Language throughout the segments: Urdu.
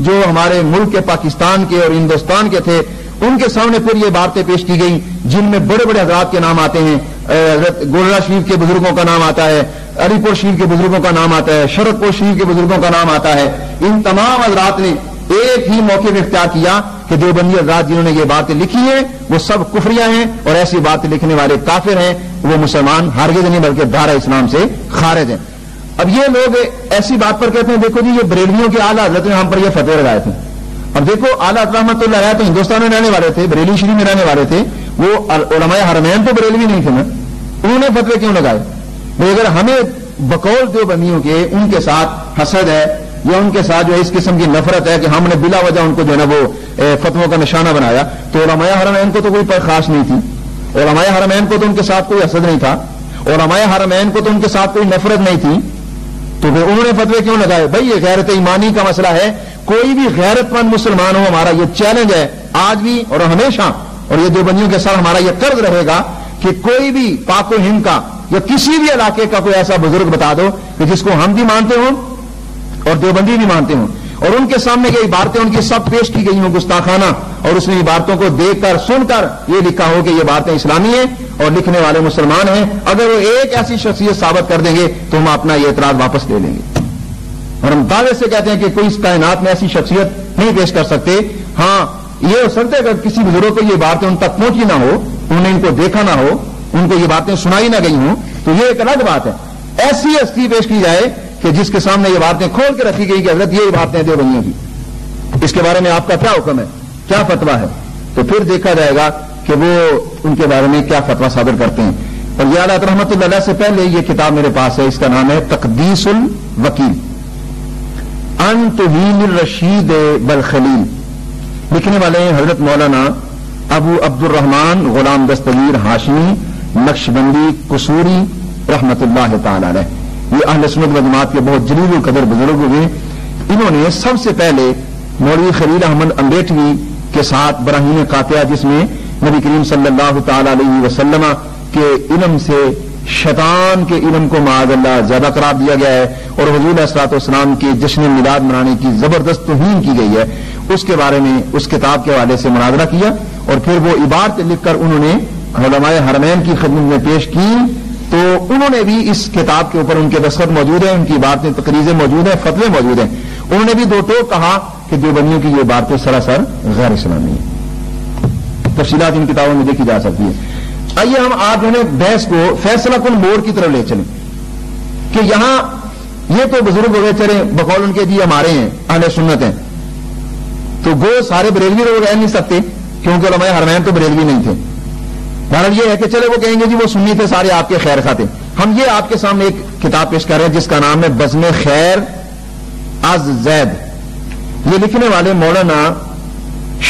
جو ہمارے ملک کے پاکستان کے اور ہندوستان کے تھے ان کے سامنے پھر یہ باتیں پیش کی گئی جن میں بڑے بڑے حضرات کے نام آتے ہیں. حضرت گولڑا شریف کے بزرگوں کا نام آتا ہے, علی پور شریف کے بزرگوں کا نام آتا ہے, شرد پور شریف کے بزرگوں کا نام آتا ہے. ان تمام حضرات نے ایک ہی موقع میں اختیار کیا کہ دیوبندی حضرات جنہوں نے یہ باتیں لکھی ہیں وہ سب کفریہ ہیں اور ایسی باتیں لکھنے والے کافر ہیں, وہ مسلمان ہرگز نہیں بلکہ دائرہ اسلام سے خارج ہیں. اب یہ لوگ ایسی بات پر کہتے ہیں دیکھو جی یہ بریلویوں کے اعلیٰ حضرت نے ہم پر یہ فتوے لگائے تھے. اب دیکھو اعلیٰ حضرت رحمۃ اللہ علیہ تو ہندوستان میں رہنے والے تھے, بریلی شریف میں رہنے والے تھے, وہ علماء حرمین تو بریلوی نہیں تھے نا, انہوں نے فتوے کیوں لگائے؟ اگر ہمیں بقول دیوبندیوں کے ان کے ساتھ حسد ہے یا ان کے ساتھ جو ہے اس قسم کی نفرت ہے کہ ہم نے بلا وجہ ان کو جو ہے نا وہ فتووں کا نشانہ بنایا, تو علماء حرمین کو تو کوئی خاص نہیں تھی, علماء حرمین کو تو ان کے ساتھ کوئی حسد نہیں تھا, علماء حرمین کو تو ان کے ساتھ کوئی نفرت نہیں تھی, تو پھر انہوں نے فتوے کیوں لگائے؟ بھائی یہ غیرت ایمانی کا مسئلہ ہے. کوئی بھی غیرت مند مسلمان ہو, ہمارا یہ چیلنج ہے آج بھی اور ہمیشہ, اور یہ دیوبندیوں کے ساتھ ہمارا یہ قرض رہے گا کہ کوئی بھی پاک و ہند کا یا کسی بھی علاقے کا کوئی ایسا بزرگ بتا دو کہ جس کو ہم بھی مانتے ہوں اور دیوبندی بھی مانتے ہوں, اور ان کے سامنے یہ عبارتیں ان کی سب پیش کی گئی ہوں گستاخانہ, اور اس نے عبارتوں کو دیکھ کر سن کر یہ لکھا ہو کہ یہ باتیں اسلامی ہیں اور لکھنے والے مسلمان ہیں, اگر وہ ایک ایسی شخصیت ثابت کر دیں گے تو ہم اپنا یہ اعتراض واپس لے لیں گے. اور ہم دعوے سے کہتے ہیں کہ کوئی اس کائنات میں ایسی شخصیت نہیں پیش کر سکتے. ہاں یہ ہو سکتا ہے کہ کسی بزرگ کو یہ باتیں ان تک پہنچی نہ ہو, انہوں نے ان کو دیکھا نہ ہو, ان کو یہ باتیں سنائی نہ گئی ہوں, تو یہ ایک الگ بات ہے. ایسی ہستی پیش کی جائے کہ جس کے سامنے یہ باتیں کھول کے رکھی گئی کہ حضرت یہ باتیں دیوبندیوں کی, اس کے بارے میں آپ کا کیا حکم ہے, کیا فتویٰ ہے, تو پھر دیکھا جائے گا کہ وہ ان کے بارے میں کیا فتویٰ صادر کرتے ہیں. اور یہ اعلیٰ حضرت رحمۃ اللہ علیہ سے پہلے یہ کتاب میرے پاس ہے, اس کا نام ہے تقدیس الوکیل ان توہین الرشید بالخلیل, لکھنے والے ہیں حضرت مولانا ابو عبد الرحمان غلام دستگیر ہاشمی نقشبندی قصوری رحمت اللہ تعالی علیہ. یہ اہل سنت و جماعت کے بہت جلیل القدر بزرگ ہوئے. انہوں نے سب سے پہلے مولوی خلیل احمد امبیٹوی کے ساتھ براہین قاطعہ, جس میں نبی کریم صلی اللہ تعالی علیہ وسلم کے علم سے شیطان کے علم کو معاذ اللہ زیادہ قرار دیا گیا ہے, اور حضور علیہ الصلوۃ والسلام کے جشن میلاد منانے کی زبردست توہین کی گئی ہے, اس کے بارے میں اس کتاب کے حوالے سے مناظرہ کیا, اور پھر وہ عبارتیں لکھ کر انہوں نے علماء حرمین کی خدمت میں پیش کی. تو انہوں نے بھی اس کتاب کے اوپر ان کے دستخط موجود ہیں, ان کی عبارتیں تقریزیں موجود ہیں, فتوے موجود ہیں. انہوں نے بھی دو ٹوک کہا کہ دیوبندیوں کی یہ باتیں سراسر غیر اسلامی ہیں. تفصیلات ان کتابوں میں دیکھی جا سکتی ہے. آئیے ہم آپ جو ہے بحث کو فیصلہ کن موڑ کی طرف لے چلیں کہ یہاں یہ تو بزرگ ہو گئے چلے بقول ان کے جی ہمارے ہیں اہل سنت ہیں, تو گو سارے بریلوی لوگ رہ نہیں سکتے کیونکہ علماء حرمین تو بریلوی نہیں تھے. بہرحال یہ ہے کہ چلے وہ کہیں گے جی وہ سنی تھے سارے آپ کے خیر خواہ تھے. ہم یہ آپ کے سامنے ایک کتاب پیش کر رہے ہیں جس کا نام ہے بزم خیر از زید. یہ لکھنے والے مولانا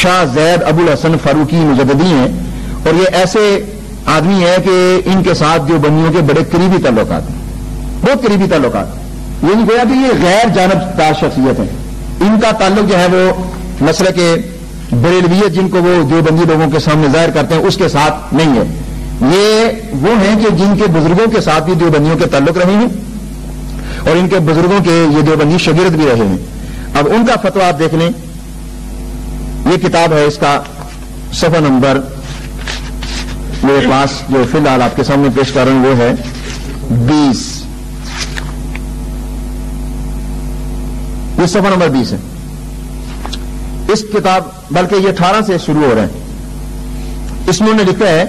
شاہ زید ابو الحسن فاروقی مجددی ہیں, اور یہ ایسے آدمی ہے کہ ان کے ساتھ جو بندیوں کے بڑے قریبی تعلقات ہیں, بہت قریبی تعلقات. یہ نہیں کہا کہ یہ غیر جانبدار شخصیت ہیں, ان کا تعلق جو ہے وہ مسئلہ کے بریلویت جن کو وہ دیوبندی لوگوں کے سامنے ظاہر کرتے ہیں اس کے ساتھ نہیں ہے. یہ وہ ہیں کہ جن کے بزرگوں کے ساتھ بھی دیوبندیوں کے تعلق رہے ہیں, اور ان کے بزرگوں کے یہ دیوبندی شاگرد بھی رہے ہیں. اب ان کا فتویٰ آپ دیکھ لیں, یہ کتاب ہے, اس کا صفحہ نمبر میرے پاس جو فی الحال آپ کے سامنے پیش کر رہے ہیں وہ ہے 20. یہ صفحہ نمبر 20 ہے. اس کتاب بلکہ یہ 18 سے شروع ہو رہے ہیں. اس میں انہوں نے لکھا ہے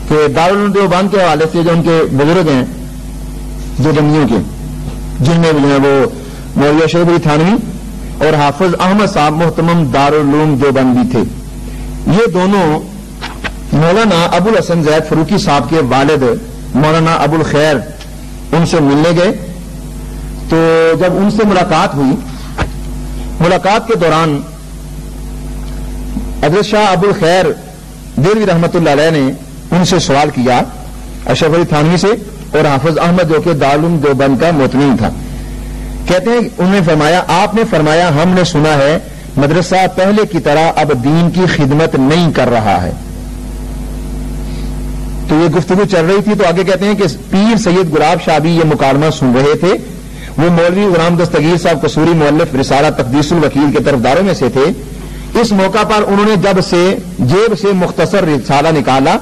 کہ دارالعلوم دیوبند کے حوالے سے جو ان کے بزرگ ہیں دیوبندیوں کے, جن میں جو ہے وہ مولوی اشرف علی تھانوی اور حافظ احمد صاحب محتمم دارالعلوم دیوبند بھی تھے. یہ دونوں مولانا ابو الحسن زید فاروقی صاحب کے والد مولانا ابو الخیر ان سے ملنے گئے. تو جب ان سے ملاقات ہوئی, ملاقات کے دوران حضرت شاہ ابو الخیر دہلوی رحمت اللہ علیہ نے ان سے سوال کیا اشرف علی تھانوی سے اور حافظ احمد جو کہ دارالعلوم دیوبند کا متمم تھا. کہتے ہیں انہوں نے فرمایا, آپ نے فرمایا ہم نے سنا ہے مدرسہ پہلے کی طرح اب دین کی خدمت نہیں کر رہا ہے. تو یہ گفتگو چل رہی تھی, تو آگے کہتے ہیں کہ پیر سید گلاب شاہ بھی یہ مکالمہ سن رہے تھے. وہ مولوی غلام دستگیر صاحب قصوری مؤلف رسالہ تقدیس الوکیل کے طرفداروں میں سے تھے. اس موقع پر انہوں نے جیب سے مختصر رسالہ نکالا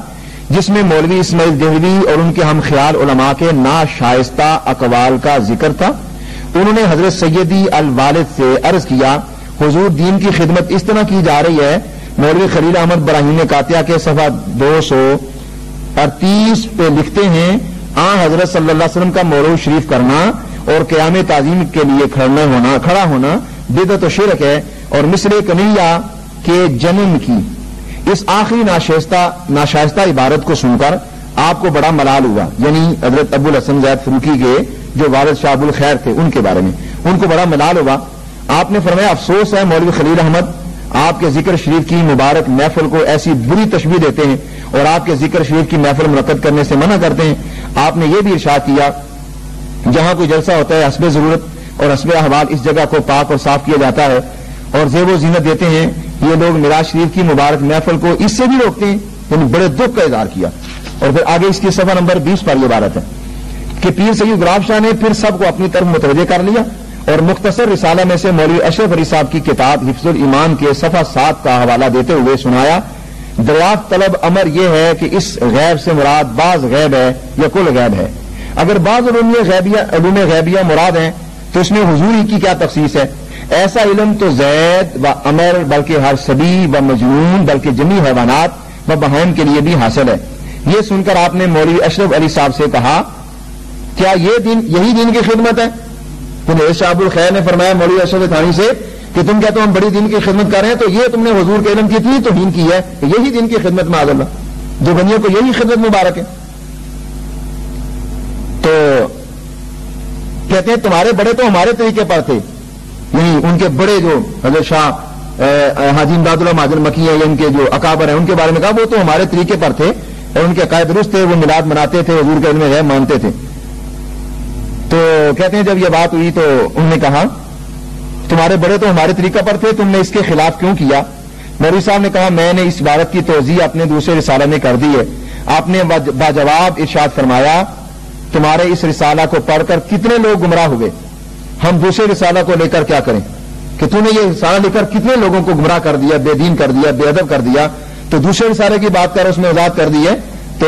جس میں مولوی اسماعیل دہلوی اور ان کے ہم خیال علماء کے ناشائستہ اقوال کا ذکر تھا. انہوں نے حضرت سیدی الوالد سے عرض کیا حضور دین کی خدمت اس طرح کی جا رہی ہے. مولوی خلیل احمد براہیم قاطیہ کے صفحہ 238 پہ لکھتے ہیں حضرت صلی اللہ علیہ وسلم کا مولود شریف کرنا اور قیام تعظیم کے لیے کھڑا ہونا بدعت و شرک ہے. اور مصر کنیہ کے جنم کی اس آخری ناشائستہ عبارت کو سن کر آپ کو بڑا ملال ہوا. یعنی حضرت ابو الحسن زید فروکی کے جو والد شاہ ابو الخیر تھے ان کے بارے میں ان کو بڑا ملال ہوا. آپ نے فرمایا افسوس ہے مولوی خلیل احمد آپ کے ذکر شریف کی مبارک محفل کو ایسی بری تشبیہ دیتے ہیں اور آپ کے ذکر شریف کی محفل منعقد کرنے سے منع کرتے ہیں. آپ نے یہ بھی ارشاد کیا جہاں کوئی جلسہ ہوتا ہے حسب ضرورت اور حسب احوال اس جگہ کو پاک اور صاف کیا جاتا ہے اور زیب و زینت دیتے ہیں. یہ لوگ معراج شریف کی مبارک محفل کو اس سے بھی روکتے ہیں. یعنی بڑے دکھ کا اظہار کیا. اور پھر آگے اس کی صفحہ نمبر 20 پر یہ عبارت ہے کہ پیر سید گلاب شاہ نے پھر سب کو اپنی طرف متوجہ کر لیا اور مختصر رسالہ میں سے مولوی اشرف علی صاحب کی کتاب حفظ الایمان کے صفحہ 7 کا حوالہ دیتے ہوئے سنایا دریافت طلب امر یہ ہے کہ اس غیب سے مراد بعض غیب ہے یا کل غیب ہے. اگر بعض علوم غیبیہ مراد ہیں تو اس میں حضور ہی کی کیا تخصیص ہے. ایسا علم تو زید و امر بلکہ ہر صبی و مجنون بلکہ جمی حیوانات و بہائم کے لیے بھی حاصل ہے. یہ سن کر آپ نے مولوی اشرف علی صاحب سے کہا کیا یہی دین کی خدمت ہے. تو شاہ ابو الخیر نے فرمایا مولوی اشرف تھانی سے کہ تم کہتے ہو ہم بڑی دین کی خدمت کر رہے ہیں تو یہ تم نے حضور کے علم کی اتنی توہین کی ہے کہ یہی دین کی خدمت معاذ اللہ جو بنیوں کو یہی خدمت مبارک ہے. تو کہتے ہیں تمہارے بڑے تو ہمارے طریقے پر تھے. یعنی ان کے بڑے جو حضرت شاہ حاجی امداد اللہ مہاجر مکی ہیں یا ان کے جو اکابر ہیں ان کے بارے میں کہا وہ تو ہمارے طریقے پر تھے اور ان کے عقائد درست تھے. وہ میلاد مناتے تھے حضور کے علم غیب مانتے تھے. تو کہتے ہیں جب یہ بات ہوئی تو انہوں نے کہا تمہارے بڑے تو ہمارے طریقہ پر تھے تم نے اس کے خلاف کیوں کیا. مولوی صاحب نے کہا میں نے اس عبارت کی توضیح اپنے دوسرے رسالہ میں کر دی ہے. آپ نے باجواب ارشاد فرمایا تمہارے اس رسالہ کو پڑھ کر کتنے لوگ گمراہ ہوئے. ہم دوسرے رسالہ کو لے کر کیا کریں کہ تم نے یہ رسالہ لے کر کتنے لوگوں کو گمراہ کر دیا بے دین کر دیا بے ادب کر دیا. تو دوسرے رسالے کی بات کر اس میں وضاحت کر دی ہے. تو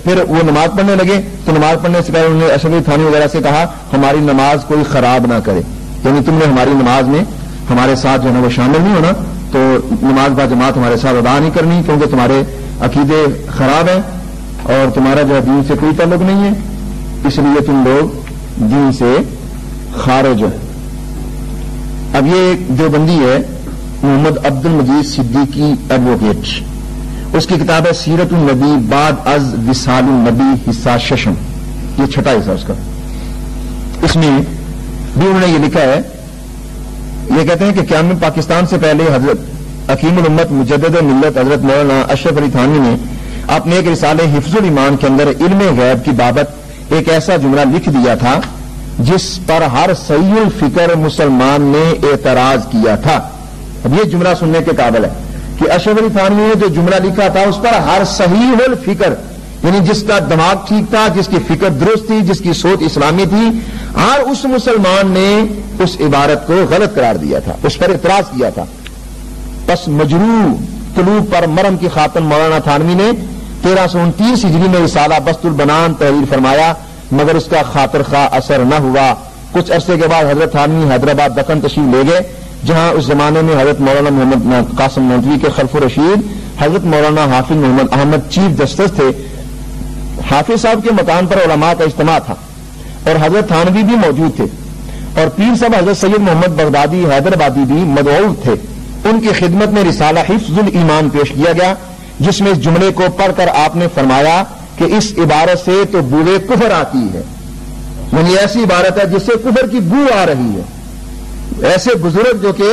پھر وہ نماز پڑھنے لگے تو نماز پڑھنے سے پہلے انہوں نے اشرف تھانی وغیرہ سے کہا ہماری نماز کوئی خراب نہ کرے. یعنی تم نے ہماری نماز میں ہمارے ساتھ جو ہے وہ شامل نہیں ہونا تو نماز با جماعت ہمارے ساتھ ادا نہیں کرنی کیونکہ تمہارے عقیدے خراب ہیں اور تمہارا جو دین سے کوئی تعلق نہیں ہے اس لیے تم لوگ دین سے خارج ہو. اب یہ جو بندی ہے محمد عبد المجید صدیقی ایڈوکیٹ اس کی کتاب ہے سیرت النبی بعد از وصال النبی حصہ ششم یہ چھٹا حصہ اس کا. اس میں بھی انہوں نے یہ لکھا ہے یہ کہتے ہیں کہ قیام پاکستان سے پہلے حضرت حکیم الامت مجدد ملت حضرت مولانا اشرف علی تھانی نے اپنے ایک رسالے حفظ الایمان کے اندر علم غیب کی بابت ایک ایسا جملہ لکھ دیا تھا جس پر ہر صحیح الفکر مسلمان نے اعتراض کیا تھا. اب یہ جملہ سننے کے قابل ہے کہ اشرف علی تھانی نے جو جملہ لکھا تھا اس پر ہر صحیح الفکر یعنی جس کا دماغ ٹھیک تھا جس کی فکر درست تھی جس کی سوچ اسلامی تھی ہر اس مسلمان نے اس عبارت کو غلط قرار دیا تھا اس پر اعتراض کیا تھا. پس مجروح قلوب پر مرم کی خاتون مولانا تھانوی نے 1329 ہجری میں رسالہ بسط البنان تحریر فرمایا مگر اس کا خاطر خواہ اثر نہ ہوا. کچھ عرصے کے بعد حضرت تھانوی حیدرآباد دکن تشریف لے گئے جہاں اس زمانے میں حضرت مولانا محمد قاسم نندوی کے خلف رشید حضرت مولانا حافظ محمد احمد چیف جسٹس تھے. حافظ صاحب کے مکان پر علماء کا اجتماع تھا اور حضرت تھانوی بھی موجود تھے اور پیر صاحب حضرت سید محمد بغدادی حیدرآبادی بھی مدعو تھے. ان کی خدمت میں رسالہ حفظ الایمان پیش کیا گیا جس میں اس جملے کو پڑھ کر آپ نے فرمایا کہ اس عبارت سے تو بوئے کفر آتی ہے. یعنی ایسی عبارت ہے جس سے کفر کی بو آ رہی ہے. ایسے بزرگ جو کہ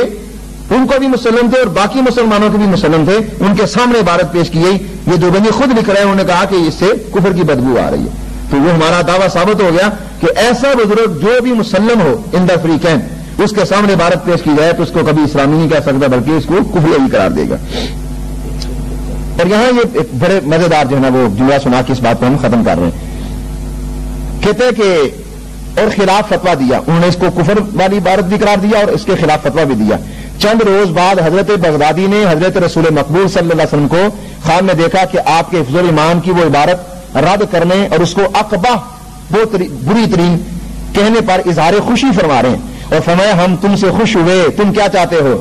ان کو بھی مسلم تھے اور باقی مسلمانوں کے بھی مسلم تھے ان کے سامنے عبارت پیش کی گئی. یہ جو بندی خود لکھ رہے ہیں انہوں نے کہا کہ اس سے کفر کی بدبو آ رہی ہے. تو وہ ہمارا دعویٰ ثابت ہو گیا کہ ایسا بزرگ جو بھی مسلم ہو ان دا فری کیمپ اس کے سامنے عبارت پیش کی جائے تو اس کو کبھی اسلامی نہیں کہہ سکتا بلکہ اس کو کفر ہی قرار دے گا. اور یہاں یہ ایک بڑے مزیدار جو ہے نا وہ جملہ سنا کے اس بات کو ہم ختم کر رہے ہیں. کہتے ہیں کہ اور خلاف فتویٰ دیا. انہوں نے اس کو کفر والی عبارت بھی قرار دیا اور اس کے خلاف فتویٰ بھی دیا. چند روز بعد حضرت بغدادی نے حضرت رسول مقبول صلی اللہ علیہ وسلم کو خواب میں دیکھا کہ آپ کے حفظ الایمان کی وہ عبارت رد کرنے اور اس کو اقبح بہت بری ترین کہنے پر اظہار خوشی فرما رہے ہیں. اور فرمایا ہم تم سے خوش ہوئے, تم کیا چاہتے ہو؟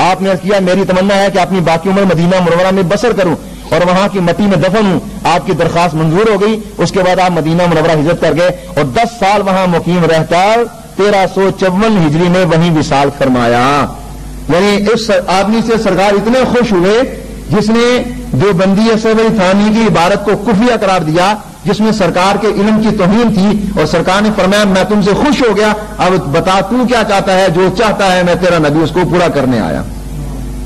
آپ نے کیا میری تمنا ہے کہ اپنی باقی عمر مدینہ منورہ میں بسر کروں اور وہاں کی مٹی میں دفن ہوں. آپ کی درخواست منظور ہو گئی. اس کے بعد آپ مدینہ منورہ ہجرت کر گئے اور 10 سال وہاں مقیم رہ کر 1354 ہجری میں وہیں وصال فرمایا. یعنی اس آدمی سے سرکار اتنے خوش ہوئے جس نے دیوبندی اشرفی تھانوی کی عبارت کو کفریہ قرار دیا, جس میں سرکار کے علم کی توہین تھی, اور سرکار نے فرمایا میں تم سے خوش ہو گیا, اب بتا تو کیا چاہتا ہے؟ جو چاہتا ہے میں تیرا نبی اس کو پورا کرنے آیا.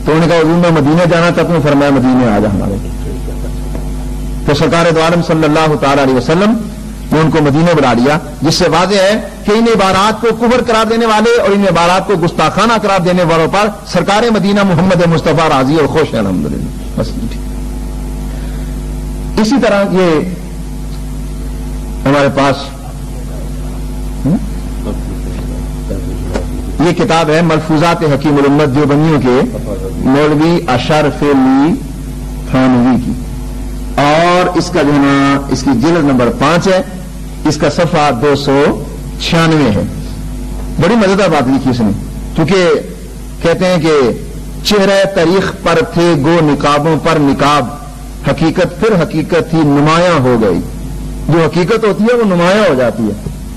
تو انہوں نے کہا حضور میں مدینے جانا چاہتا ہوں. فرمایا مدینے آ جا ہمارے. تو سرکار دو عالم صلی اللہ تعالی علیہ وسلم نے ان کو مدینے بلا لیا, جس سے واضح ہے کہ ان عبارات کو کفر قرار دینے والے اور ان عبارات کو گستاخانہ قرار دینے والوں پر سرکار مدینہ محمد مصطفیٰ راضی اور خوش ہے الحمدللہ. بس اسی طرح یہ ہمارے پاس یہ کتاب ہے ملفوظات حکیم الامت دیوبندیوں کے مولوی اشرف علی تھانوی کی, اور اس کا جو ہے نا اس کی جلد نمبر 5 ہے. اس کا صفحہ 296 ہے. بڑی مزیدار بات لکھی اس نے, کیونکہ کہتے ہیں کہ چہرہ تاریخ پر تھے گو نقابوں پر نقاب, حقیقت پھر حقیقت ہی نمایاں ہو گئی. جو حقیقت ہوتی ہے وہ نمایاں ہو جاتی ہے.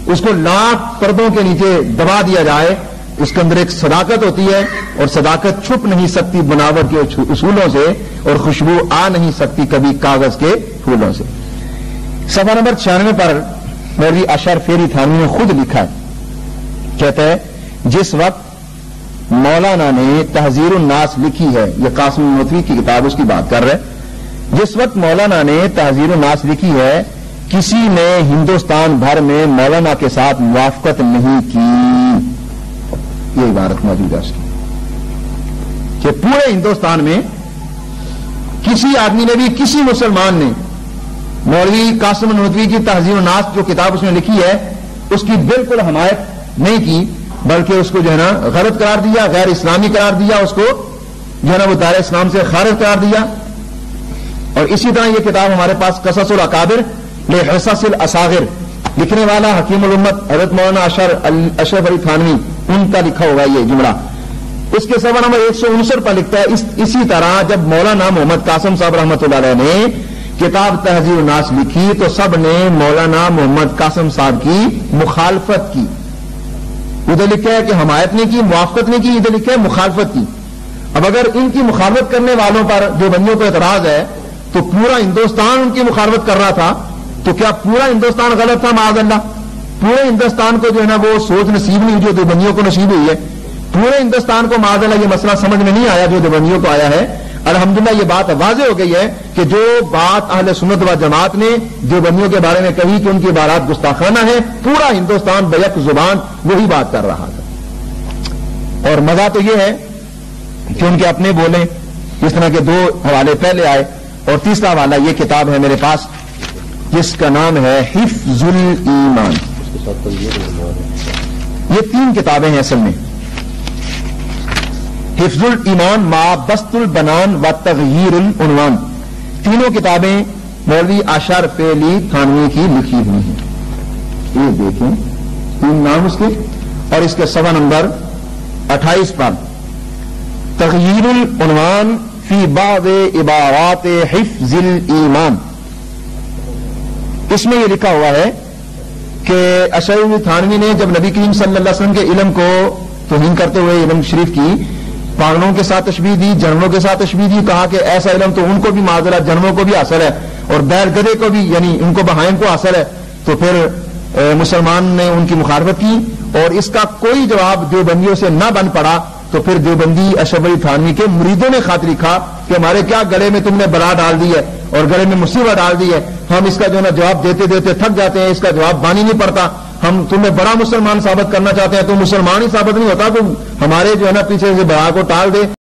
اس کو لاکھ پردوں کے نیچے دبا دیا جائے, اس کے اندر ایک صداقت ہوتی ہے, اور صداقت چھپ نہیں سکتی بناوٹ کے اصولوں سے, اور خوشبو آ نہیں سکتی کبھی کاغذ کے پھولوں سے. صفحہ نمبر 96 پر مولوی اشرف علی تھانوی نے خود لکھا ہے, کہتا ہے جس وقت مولانا نے تحذیر الناس لکھی ہے, یہ قاسم نانوتوی کی کتاب اس کی بات کر رہے, جس وقت مولانا نے تحذیر الناس لکھی ہے کسی نے ہندوستان بھر میں مولانا کے ساتھ موافقت نہیں کی. یہ عبارت موجود ہے اس کی کہ پورے ہندوستان میں کسی آدمی نے بھی, کسی مسلمان نے مولوی قاسم نانوتوی کی تحذیر الناس جو کتاب اس نے لکھی ہے اس کی بالکل حمایت نہیں کی, بلکہ اس کو جو ہے نا غلط قرار دیا, غیر اسلامی قرار دیا, اس کو جو ہے نا وہ دائرہ اسلام سے خارج قرار دیا. اور اسی طرح یہ کتاب ہمارے پاس قصص الاکابر لحصص الاصاغر, لکھنے والا حکیم الامت حضرت مولانا اشرف علی تھانوی, ان کا لکھا ہوگا یہ جملہ. اس کے صفحہ نمبر 159 پر لکھتا ہے اسی طرح جب مولانا محمد قاسم صاحب رحمۃ اللہ علیہ نے کتاب تحذیر الناس لکھی تو سب نے مولانا محمد قاسم صاحب کی مخالفت کی. ادھر لکھا ہے کہ حمایت نہیں کی, موافقت نہیں کی, ادھر لکھا ہے مخالفت کی. اب اگر ان کی مخالفت کرنے والوں پر جو بندیوں کو اعتراض ہے تو پورا ہندوستان ان کی مخالفت کر رہا تھا, تو کیا پورا ہندوستان غلط تھا؟ معاذ اللہ, پورے ہندوستان کو جو ہے نا وہ سوچ نصیب نہیں جو دیوبندیوں کو نصیب ہوئی ہے. پورے ہندوستان کو معاذ اللہ یہ مسئلہ سمجھ میں نہیں آیا جو دیوبندیوں کو آیا ہے. الحمدللہ یہ بات واضح ہو گئی ہے کہ جو بات اہل سنت و جماعت نے دیوبندیوں کے بارے میں کہی کہ ان کی عبارات گستاخانہ ہے, پورا ہندوستان بیک زبان وہی بات کر رہا تھا. اور مزہ تو یہ ہے کہ ان کے اپنے بولیں, اس طرح کے 2 حوالے پہلے آئے, اور تیسرا حوالہ یہ کتاب ہے میرے پاس جس کا نام ہے حفظ الایمان. یہ 3 کتابیں ہیں اصل میں, حفظ الایمان ما بسط البنان و تغییر العنوان. تینوں کتابیں مولوی اشرف علی تھانوی کی لکھی ہوئی ہیں. یہ دیکھیں 3 نام اس کے, اور اس کے صفحہ نمبر 28 پر تغییر العنوان فی بعض عبارات حفظ الایمان. اس میں یہ لکھا ہوا ہے کہ اشرف علی تھانوی نے جب نبی کریم صلی اللہ علیہ وسلم کے علم کو توہین کرتے ہوئے علم شریف کی پاگلوں کے ساتھ تشبیہ دی, جانوروں کے ساتھ تشبیہ دی, کہا کہ ایسا علم تو ان کو بھی معذرت جانوروں کو بھی حاصل ہے اور بیل گدے کو بھی, یعنی ان کو بہائم کو حاصل ہے. تو پھر مسلمان نے ان کی مخالفت کی, اور اس کا کوئی جواب دیوبندیوں سے نہ بن پڑا. تو پھر دیوبندی اشرف علی تھانوی کے مریدوں نے خط لکھا کہ ہمارے کیا گلے میں تم نے بلا ڈال دی ہے اور گلے میں مصیبت ڈال دی ہے, ہم اس کا جو ہے نا جواب دیتے دیتے تھک جاتے ہیں, اس کا جواب بانی نہیں پڑتا, ہم تمہیں بڑا مسلمان ثابت کرنا چاہتے ہیں, تو مسلمان ہی ثابت نہیں ہوتا, تو ہمارے جو ہے نا پیچھے سے بڑا کو ٹال دے.